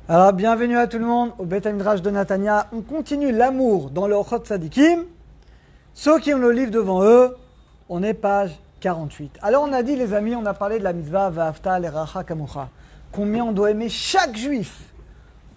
Alors, bienvenue à tout le monde au Beth Midrash de Natania. On continue l'amour dans le Ochot Tzadikim. Ceux qui ont le livre devant eux, on est page 48. Alors, on a dit, les amis, on a parlé de la mitzvah Va'afta l'eracha kamocha. Combien on doit aimer chaque juif.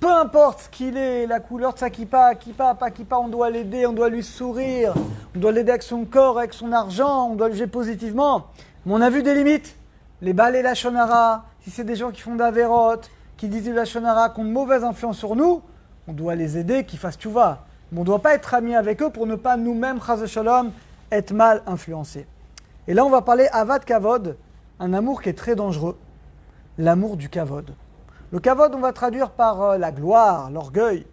Peu importe ce qu'il est, la couleur de sa kippa, pas kippa, on doit l'aider, on doit lui sourire, on doit l'aider avec son corps, avec son argent, on doit le juger positivement. Mais on a vu des limites. Les Baal et la Shonara, si c'est des gens qui font d'Averot, qui disent du Lachonara, qui ont une mauvaise influence sur nous, on doit les aider, qu'ils fassent tchouva. Mais on ne doit pas être amis avec eux pour ne pas nous-mêmes, chas shalom, être mal influencés. Et là, on va parler Avad Kavod, un amour qui est très dangereux, l'amour du Kavod. Le Kavod, on va traduire par la gloire, l'orgueil.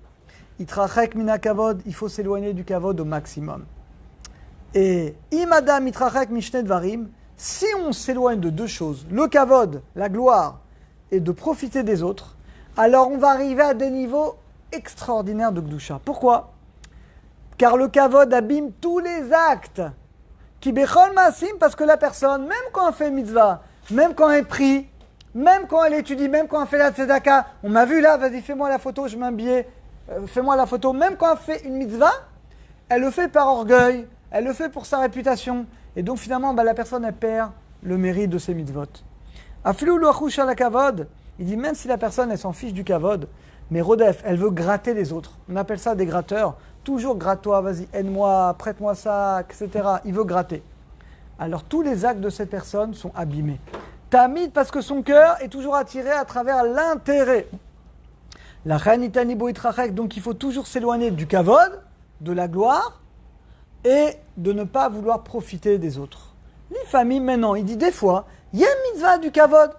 Itrachek mina Kavod, il faut s'éloigner du Kavod au maximum. Et Imadam Itrachek mishne dvarim, si on s'éloigne de deux choses, le Kavod, la gloire, et de profiter des autres, alors on va arriver à des niveaux extraordinaires de Gdusha. Pourquoi ? Car le Kavod abîme tous les actes. Ki bechol maasim, parce que la personne, même quand elle fait mitzvah, même quand elle prie, même quand elle étudie, même quand elle fait la tzedaka, on m'a vu là, vas-y fais-moi la photo, je mets un billet, fais-moi la photo, même quand elle fait une mitzvah, elle le fait par orgueil, elle le fait pour sa réputation, et donc finalement la personne elle perd le mérite de ses mitzvot. Afilou loachouch à la kavod, il dit même si la personne elle s'en fiche du kavod, mais Rodef, elle veut gratter les autres. On appelle ça des gratteurs. Toujours gratte-toi, vas-y, aide-moi, prête-moi ça, etc. Il veut gratter. Alors tous les actes de cette personne sont abîmés. Tamid parce que son cœur est toujours attiré à travers l'intérêt. La reine itani boitrachek, donc il faut toujours s'éloigner du kavod, de la gloire, et de ne pas vouloir profiter des autres. Les familles maintenant, il dit des fois, il y a une mitzvah du kavod.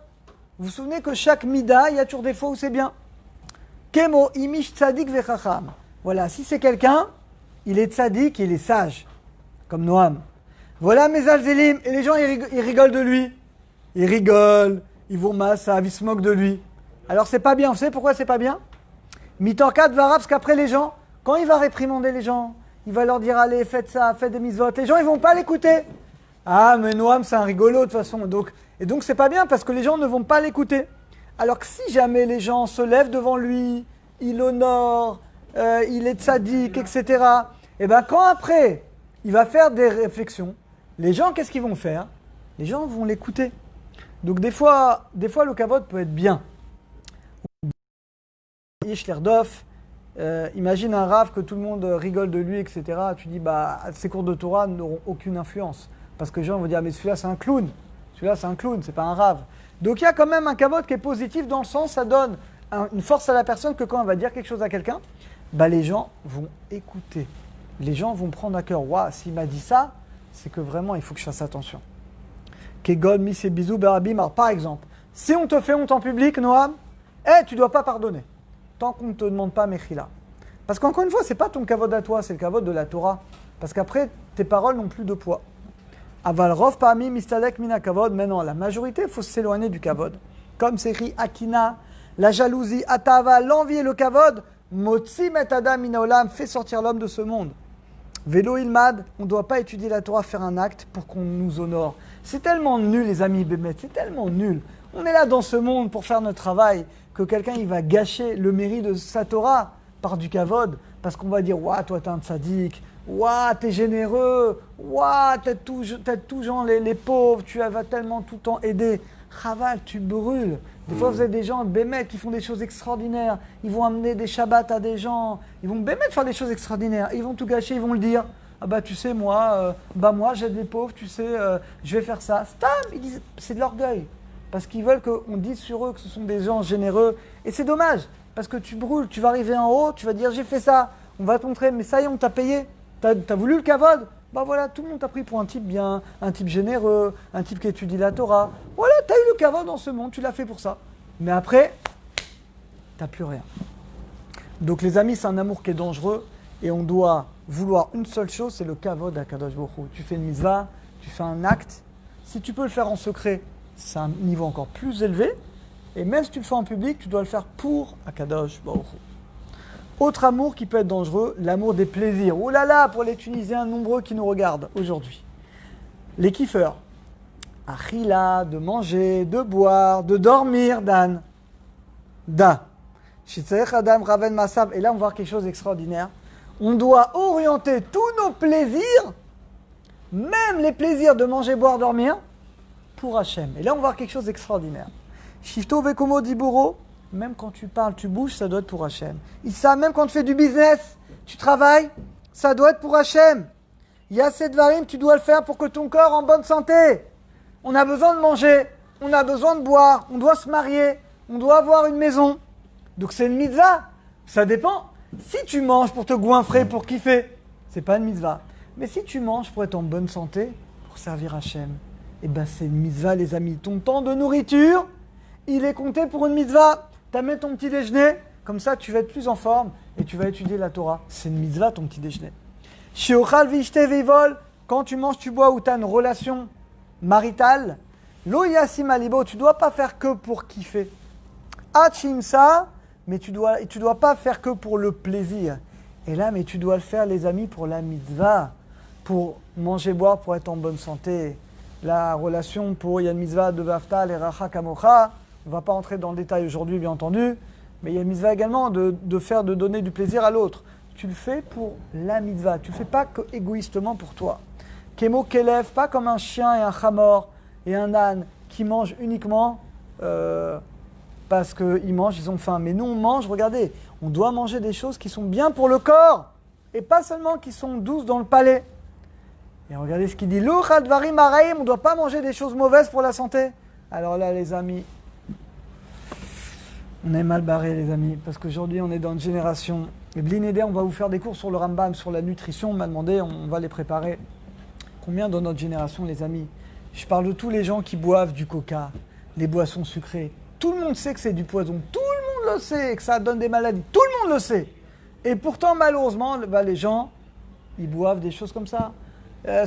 Vous vous souvenez que chaque mida, il y a toujours des fois où c'est bien. Kemo imish tzadik vechacham. Voilà, si c'est quelqu'un, il est tzadik et il est sage, comme Noam. Voilà mes alzélim, et les gens ils rigolent de lui. Ils rigolent, ils vont massav, ils se moquent de lui. Alors c'est pas bien, vous savez pourquoi c'est pas bien ? Mitankat varab, parce qu'après les gens, quand il va réprimander les gens, il va leur dire allez, faites ça, faites des mitzvot, les gens ils vont pas l'écouter. Ah, mais Noam, c'est un rigolo de toute façon. Et donc, c'est pas bien parce que les gens ne vont pas l'écouter. Alors que si jamais les gens se lèvent devant lui, il honore, il est tzaddik, etc. Et bien, quand après, il va faire des réflexions, les gens, qu'est-ce qu'ils vont faire ? Les gens vont l'écouter. Donc, des fois le kavod peut être bien. Imagine un rave que tout le monde rigole de lui, etc. Tu dis, ces cours de Torah n'auront aucune influence. Parce que les gens vont dire, mais celui-là c'est un clown. Celui-là c'est un clown, c'est pas un rave. Donc il y a quand même un kavod qui est positif dans le sens, ça donne une force à la personne que quand on va dire quelque chose à quelqu'un, les gens vont écouter. Les gens vont prendre à cœur, waouh, s'il m'a dit ça, c'est que vraiment il faut que je fasse attention. Kegon, mis et bisous, barabim. Alors par exemple, si on te fait honte en public, Noam, tu dois pas pardonner. Tant qu'on ne te demande pas mechila. Parce qu'encore une fois, c'est pas ton kavod à toi, c'est le kavod de la Torah. Parce qu'après, tes paroles n'ont plus de poids. Aval rov parmi mistalek mina kavod, mais non, la majorité, il faut s'éloigner du kavod. Comme c'est écrit Akina, la jalousie, atava, l'envie et le kavod, motzi met adam mina olam, fait sortir l'homme de ce monde. Vélo ilmad, on ne doit pas étudier la Torah, faire un acte pour qu'on nous honore. C'est tellement nul, les amis Bémet, c'est tellement nul. On est là dans ce monde pour faire notre travail, que quelqu'un il va gâcher le mérite de sa Torah par du kavod, parce qu'on va dire, ouah, toi t'es un tzaddik, ouah, t'es généreux, ouah, t'aides tout gens, les pauvres, tu vas tellement tout le temps aider. Chaval, tu brûles. Des fois, vous avez des gens, bémet, qui font des choses extraordinaires. Ils vont amener des shabbats à des gens. Ils vont bémet faire des choses extraordinaires. Ils vont tout gâcher, ils vont le dire. Ah tu sais, moi, j'aide les pauvres, tu sais, je vais faire ça. Stam, ils disent, c'est de l'orgueil. Parce qu'ils veulent qu'on dise sur eux que ce sont des gens généreux. Et c'est dommage, parce que tu brûles, tu vas arriver en haut, tu vas dire, j'ai fait ça. On va te montrer, mais ça y est, on t'a payé. T'as voulu le kavod ? Voilà, tout le monde t'a pris pour un type bien, un type généreux, un type qui étudie la Torah. Voilà, t'as eu le kavod dans ce monde, tu l'as fait pour ça. Mais après, t'as plus rien. Donc les amis, c'est un amour qui est dangereux et on doit vouloir une seule chose, c'est le kavod à Kadosh Baruch Hu. Tu fais une mitzvah, tu fais un acte. Si tu peux le faire en secret, c'est un niveau encore plus élevé. Et même si tu le fais en public, tu dois le faire pour Akadosh Baruch Hu. Autre amour qui peut être dangereux, l'amour des plaisirs. Oh là là, pour les Tunisiens nombreux qui nous regardent aujourd'hui. Les kiffeurs. Achila, de manger, de boire, de dormir, Dan. Da. Shitzarech Adam Raven Masav. Et là, on va voir quelque chose d'extraordinaire. On doit orienter tous nos plaisirs, même les plaisirs de manger, boire, dormir, pour Hachem. Et là, on va voir quelque chose d'extraordinaire. Shifto Vekomo Diburo, même quand tu parles, tu bouges, ça doit être pour Hachem. Issa, même quand tu fais du business, tu travailles, ça doit être pour Hachem. Yasset Varim, tu dois le faire pour que ton corps est en bonne santé. On a besoin de manger, on a besoin de boire, on doit se marier, on doit avoir une maison. Donc c'est une mitzvah. Ça dépend. Si tu manges pour te goinfrer, pour kiffer, c'est pas une mitzvah. Mais si tu manges pour être en bonne santé, pour servir Hachem, eh ben c'est une mitzvah, les amis. Ton temps de nourriture, il est compté pour une mitzvah. T'amènes ton petit déjeuner, comme ça tu vas être plus en forme et tu vas étudier la Torah. C'est une mitzvah ton petit déjeuner. Sheochal vishte veivol, quand tu manges, tu bois ou tu as une relation maritale, lo yasim alibo, tu dois pas faire que pour kiffer. Achimsa, mais tu dois pas faire que pour le plaisir. Et là, mais tu dois le faire, les amis, pour la mitzvah, pour manger, boire, pour être en bonne santé. La relation pour, il y a une mitzvah de Vafta, les Racha Kamocha. On ne va pas entrer dans le détail aujourd'hui, bien entendu. Mais il y a une mitzvah également de donner du plaisir à l'autre. Tu le fais pour la mitzvah. Tu ne le fais pas que égoïstement pour toi. Kemo Kelev, pas comme un chien et un chamor et un âne qui mangent uniquement parce qu'ils mangent, ils ont faim. Mais nous, on mange, regardez, on doit manger des choses qui sont bien pour le corps et pas seulement qui sont douces dans le palais. Et regardez ce qu'il dit. On ne doit pas manger des choses mauvaises pour la santé. Alors là, les amis, on est mal barré, les amis, parce qu'aujourd'hui, on est dans une génération. Et Blineder, on va vous faire des cours sur le Rambam, sur la nutrition. On m'a demandé, on va les préparer. Combien dans notre génération, les amis? Je parle de tous les gens qui boivent du coca, les boissons sucrées. Tout le monde sait que c'est du poison. Tout le monde le sait, que ça donne des maladies. Tout le monde le sait. Et pourtant, malheureusement, les gens, ils boivent des choses comme ça.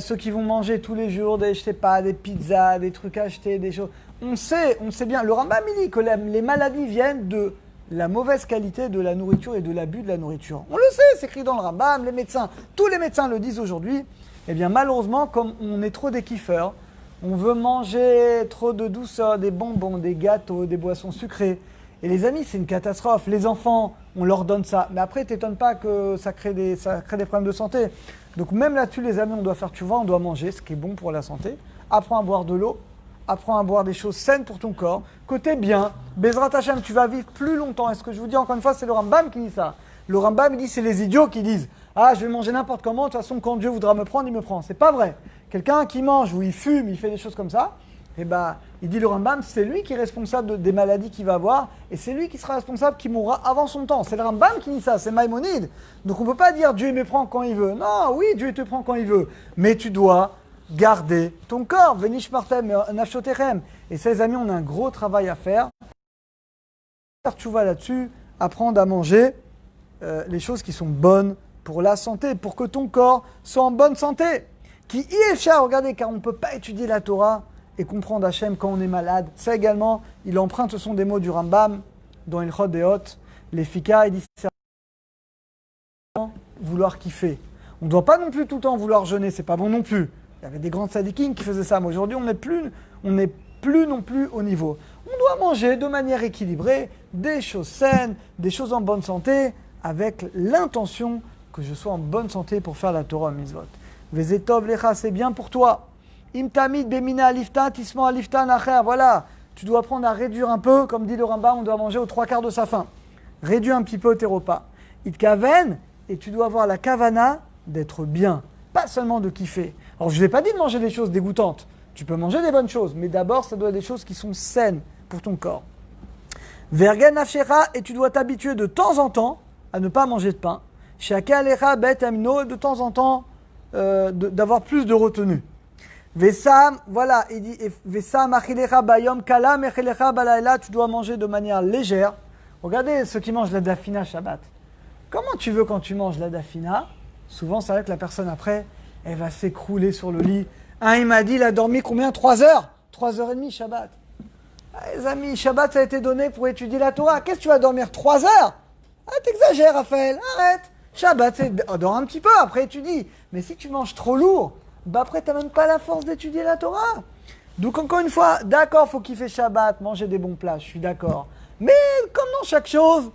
Ceux qui vont manger tous les jours des, je sais pas, des pizzas, des trucs achetés, des choses. On sait bien. Le Rambam il dit que les maladies viennent de la mauvaise qualité de la nourriture et de l'abus de la nourriture. On le sait, c'est écrit dans le Rambam, les médecins, tous les médecins le disent aujourd'hui. Eh bien, malheureusement, comme on est trop des kiffeurs, on veut manger trop de douceur, des bonbons, des gâteaux, des boissons sucrées. Et les amis, c'est une catastrophe. Les enfants, on leur donne ça. Mais après, t'étonnes pas que ça crée des problèmes de santé. Donc même là-dessus, les amis, on doit faire, tu vois, on doit manger ce qui est bon pour la santé. Apprends à boire de l'eau. Apprends à boire des choses saines pour ton corps. Côté bien, Bezrat Hashem, tu vas vivre plus longtemps. Est-ce que je vous dis encore une fois, c'est le Rambam qui dit ça. Le Rambam, il dit, c'est les idiots qui disent « Ah, je vais manger n'importe comment, de toute façon, quand Dieu voudra me prendre, il me prend. » C'est pas vrai. Quelqu'un qui mange ou il fume, il fait des choses comme ça, eh ben, il dit le Rambam, c'est lui qui est responsable des maladies qu'il va avoir et c'est lui qui sera responsable qui mourra avant son temps. C'est le Rambam qui dit ça, c'est Maïmonide. Donc on ne peut pas dire Dieu me prend quand il veut. Non, oui, Dieu te prend quand il veut. Mais tu dois garder ton corps. Venish partem, nafshotechem. Et ça, les amis, on a un gros travail à faire. Tu vas là-dessus, apprendre à manger les choses qui sont bonnes pour la santé, pour que ton corps soit en bonne santé. Qui y est regardez, car on ne peut pas étudier la Torah et comprendre Hachem quand on est malade. Ça également, il emprunte, ce sont des mots du Rambam, dans Ilchot Deot, les Fika, il dit vouloir kiffer. On ne doit pas non plus tout le temps vouloir jeûner, c'est pas bon non plus. Il y avait des grands tzadikim qui faisaient ça, mais aujourd'hui on n'est plus non plus au niveau. On doit manger de manière équilibrée, des choses saines, des choses en bonne santé, avec l'intention que je sois en bonne santé pour faire la Torah mitzvot. Vezetov lecha, c'est bien pour toi. Imtamid bemina alifta, tisma alifta nacher. Voilà, tu dois apprendre à réduire un peu, comme dit le Rambam, on doit manger aux 3/4 de sa faim. Réduis un petit peu tes repas. Itkaven, et tu dois avoir la kavana d'être bien, pas seulement de kiffer. Alors je ne l'ai pas dit de manger des choses dégoûtantes. Tu peux manger des bonnes choses, mais d'abord ça doit être des choses qui sont saines pour ton corps. Vergen nafshera, et tu dois t'habituer de temps en temps à ne pas manger de pain. Shaka alecha bet amino, de temps en temps d'avoir plus de retenue. Vesam, voilà, il dit Vesam achilecha bayom kala mechilecha balayla, tu dois manger de manière légère. Regardez ceux qui mangent la dafina Shabbat. Comment tu veux quand tu manges la dafina? Souvent, c'est vrai que la personne après, elle va s'écrouler sur le lit. Il m'a dit, il a dormi combien? 3 heures? 3h30 Shabbat. Les amis, Shabbat, ça a été donné pour étudier la Torah. Qu'est-ce que tu vas dormir 3 heures? T'exagères, Raphaël, arrête. Shabbat, c'est dors un petit peu, après étudie. Mais si tu manges trop lourd, après, tu n'as même pas la force d'étudier la Torah. Donc, encore une fois, d'accord, il faut kiffer Shabbat, manger des bons plats, je suis d'accord. Mais, comme dans chaque chose,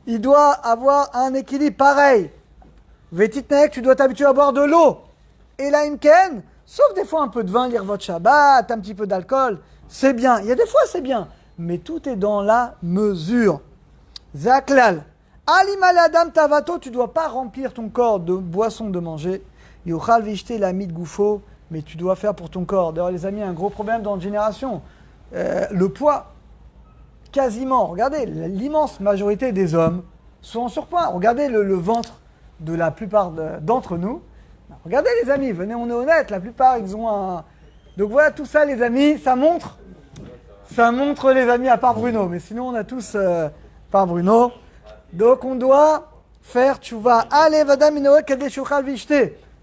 il doit avoir un équilibre pareil. Vétitnek, tu dois t'habituer à boire de l'eau. Et la imken, sauf des fois un peu de vin, lire votre Shabbat, un petit peu d'alcool, c'est bien. Il y a des fois c'est bien, mais tout est dans la mesure. Zaklal. Alimal adam tavato, tu ne dois pas remplir ton corps de boissons de manger. Yochal vishte la mit goufo, mais tu dois faire pour ton corps. D'ailleurs, les amis, un gros problème dans notre génération. Le poids, quasiment, regardez, l'immense majorité des hommes sont en surpoids. Regardez le ventre de la plupart d'entre nous. Regardez les amis, venez, on est honnête, la plupart ils ont un... Donc voilà, tout ça les amis, ça montre les amis, à part Bruno, mais sinon on a tous, par Bruno. Donc on doit faire tchouva. Allez, vadam inoé kadeshuchal vishte.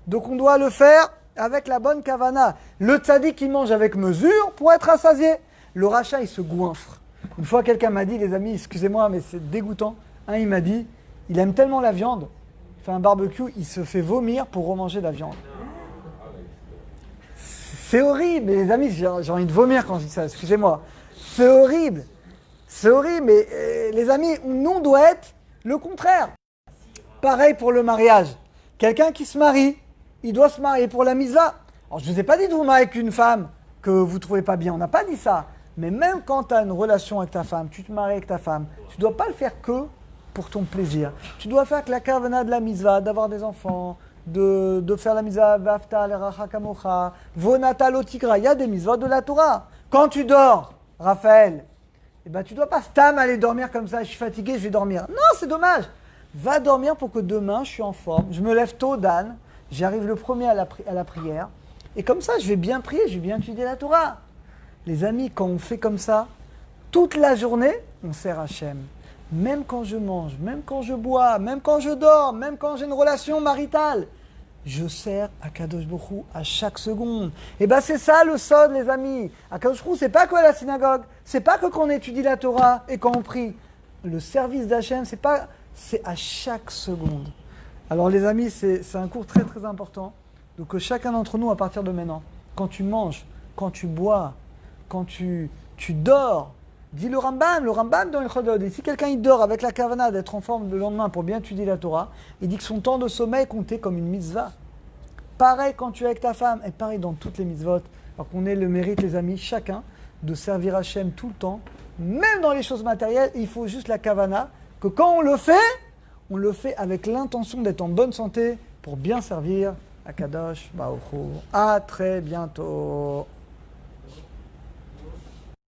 Donc on doit le faire avec la bonne kavana. Le tzaddik il mange avec mesure pour être rassasié. Le rachat il se goinfre. Une fois quelqu'un m'a dit, les amis, excusez-moi mais c'est dégoûtant. Il m'a dit, il aime tellement la viande, il fait un barbecue, il se fait vomir pour remanger de la viande. C'est horrible, les amis, j'ai envie de vomir quand je dis ça, excusez-moi. C'est horrible, mais les amis, nous on doit être le contraire. Pareil pour le mariage. Quelqu'un qui se marie, il doit se marier pour la misa. Alors je ne vous ai pas dit de vous marier avec une femme que vous ne trouvez pas bien, on n'a pas dit ça. Mais même quand tu as une relation avec ta femme, tu te maries avec ta femme, tu ne dois pas le faire que pour ton plaisir. Tu dois faire que la kavana de la mitzvah, d'avoir des enfants, de faire la mitzvah, vafta l'eracha kamocha, vonata lotigra, il y a des mitzvahs de la Torah. Quand tu dors, Raphaël, eh ben, tu ne dois pas stam aller dormir comme ça, je suis fatigué, je vais dormir. Non, c'est dommage. Va dormir pour que demain, je suis en forme, je me lève tôt, Dan, j'arrive le premier à la prière, et comme ça, je vais bien prier, je vais bien étudier la Torah. Les amis, quand on fait comme ça, toute la journée, on sert Hachem. Même quand je mange, même quand je bois, même quand je dors, même quand j'ai une relation maritale, je sers Akadosh Baruch Hu à chaque seconde. Et bien c'est ça le sod, les amis. Akadosh Baruch Hu, c'est pas que la synagogue, c'est pas que quand on étudie la Torah et quand on prie. Le service d'Hachem, c'est à chaque seconde. Alors les amis, c'est un cours très très important. Donc que chacun d'entre nous, à partir de maintenant, quand tu manges, quand tu bois, quand tu dors, dit le Rambam dans le Chodod, et si quelqu'un il dort avec la kavana d'être en forme le lendemain pour bien étudier la Torah, il dit que son temps de sommeil est compté comme une mitzvah. Pareil quand tu es avec ta femme, et pareil dans toutes les mitzvot. Alors qu'on ait le mérite, les amis, chacun, de servir Hachem tout le temps, même dans les choses matérielles, il faut juste la kavana, que quand on le fait avec l'intention d'être en bonne santé pour bien servir Akadosh Baruch Hu. À très bientôt.